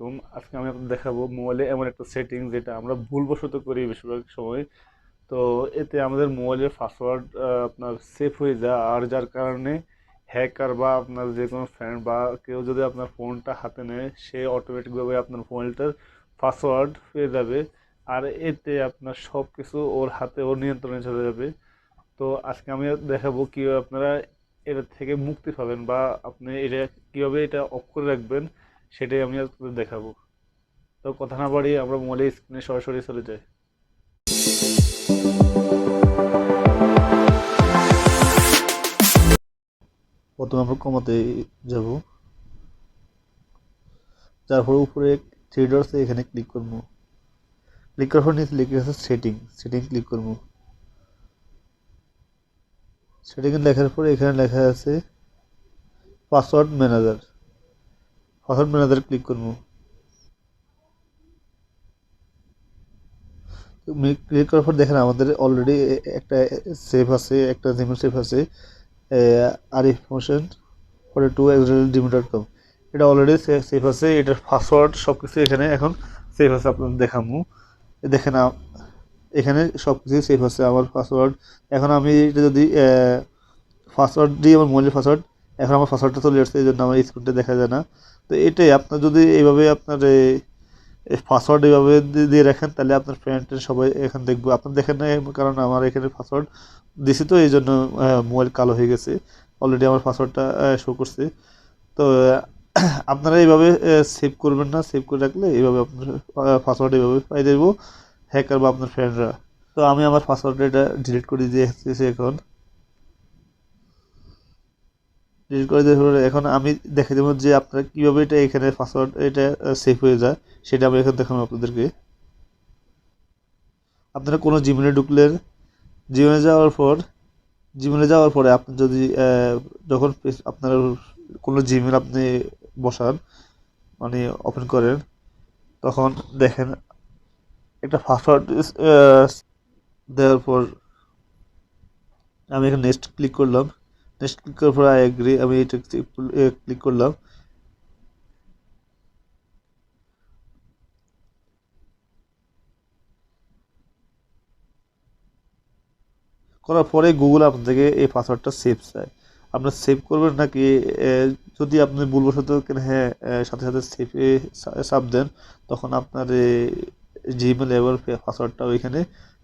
আলাইকুম। আজকে আমি আপনাদের দেখাবো মোবাইলে এমন একটা সেটিং যেটা আমরা ভুলবশত করি বেশিরভাগ সময়। তো এতে আমাদের মোবাইলের পাসওয়ার্ড আপনার সেভ হয়ে যায়, আর যার কারণে হ্যাকার বা আপনার যে কোনো ফ্রেন্ড বা কেউ যদি আপনার ফোনটা হাতে নেয়, সে অটোমেটিকভাবে আপনার মোবাইলটার পাসওয়ার্ড পেয়ে যাবে। আর এতে আপনার সব কিছু ওর হাতে, ওর নিয়ন্ত্রণে চলে যাবে। তো আজকে আমি দেখাবো কিভাবে আপনারা এটা থেকে মুক্তি পাবেন বা আপনি এটা কিভাবে এটা অফ করে রাখবেন, সেটাই আমি আপনাদের দেখাবো। তো কথা না বাড়িয়ে আমরা মোবাইলের স্ক্রিনে সরাসরি চলে যাই। প্রথমে আমরা কমাতে যাব, তারপর উপরে থ্রি ডটস এখানে ক্লিক করবো। ক্লিক করার পর নিচে লিখে আছে সেটিং, সেটিং ক্লিক করবো। সেটিং লেখার পর এখানে লেখা আছে password manager, password manager click করবো। ক্লিক করার পর দেখেন আমাদের অলরেডি একটা সেভ আছে, একটা জিমেল সেভ আছে, আরিফ হোসেন 42@gmail.com। এটা অলরেডি সেভ আছে, এটার পাসওয়ার্ড সব কিছু এখানে এখন সেভ আছে। আপনাদের দেখাবো, দেখেন এখানে সব কিছু সেভ আছে আমার পাসওয়ার্ড। এখন আমি এটা যদি পাসওয়ার্ড দিই, আমার মোবাইলের পাসওয়ার্ড, এখন আমার পাসওয়ার্ডটা চলে আসছে, এই জন্য আমার স্ক্রিনটা দেখা যায় না। তো এটাই আপনার যদি এইভাবে আপনার পাসওয়ার্ড এইভাবে দিয়ে রাখেন, তাহলে আপনার ফ্রেন্ডের সবাই এখানে দেখবো। আপনার দেখেন না, কারণ আমার এখানে পাসওয়ার্ড দিছি, তো এই জন্য মোবাইল কালো হয়ে গেছে। অলরেডি আমার পাসওয়ার্ডটা শো করছে। তো আপনারা এইভাবে সেভ করবেন না, সেভ করে রাখলে এইভাবে আপনার পাসওয়ার্ড এইভাবে পাই দেবো হ্যাকার বা আপনার ফ্রেন্ডরা। তো আমি আমার পাসওয়ার্ডটা এটা ডিলিট করে দিয়েছি। এখন ডিলিট করে দেওয়ার পরে এখন আমি দেখে দেবো যে আপনারা কীভাবে এটা এখানে পাসওয়ার্ড এটা সেভ হয়ে যায়, সেটা আমি এখন দেখাবো আপনাদেরকে। আপনারা কোনো জিমেলে ঢুকলেন, জিমেলে যাওয়ার পর আপনি যদি যখন আপনার কোনো জিমেল আপনি বসান, মানে ওপেন করেন, তখন দেখেন একটা পাসওয়ার্ড দেওয়ার পর আমি এখানে নেক্সট ক্লিক করলাম। নেক্সট ক্লিক করার পর আই এগ্রি, আমি এটা ক্লিক করলাম। করার পরে গুগল আপনার থেকে এই পাসওয়ার্ডটা সেভ চায়। আপনার সেভ করবেন নাকি, যদি আপনি ভুলবশত হ্যাঁ সাথে সাথে সেভে চাপ দেন, তখন আপনার জিমেল এবং পাসওয়ার্ডটা ওইখানে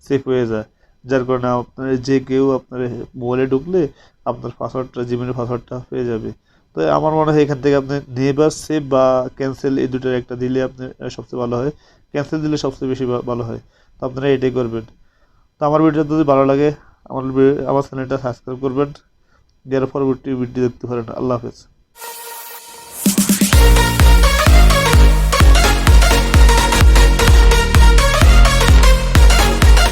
সেভ হয়ে যায়। যার কারণে আপনার যে কেউ আপনার মোবাইলে ঢুকলে আপনার পাসওয়ার্ডটা, জিমেলের পাসওয়ার্ডটা পেয়ে যাবে। তো আমার মনে হয় এখান থেকে আপনি নেভার সেভ বা ক্যান্সেল, এই দুটোর একটা দিলে আপনি সবচেয়ে ভালো হয়। ক্যান্সেল দিলে সবচেয়ে বেশি ভালো হয়। তো আপনারা এটাই করবেন। তো আমার ভিডিও যদি ভালো লাগে, আমার চ্যানেলটা সাবস্ক্রাইব করবেন, এর পরবর্তী ভিডিও দেখতে পারেন। আল্লাহ হাফেজ।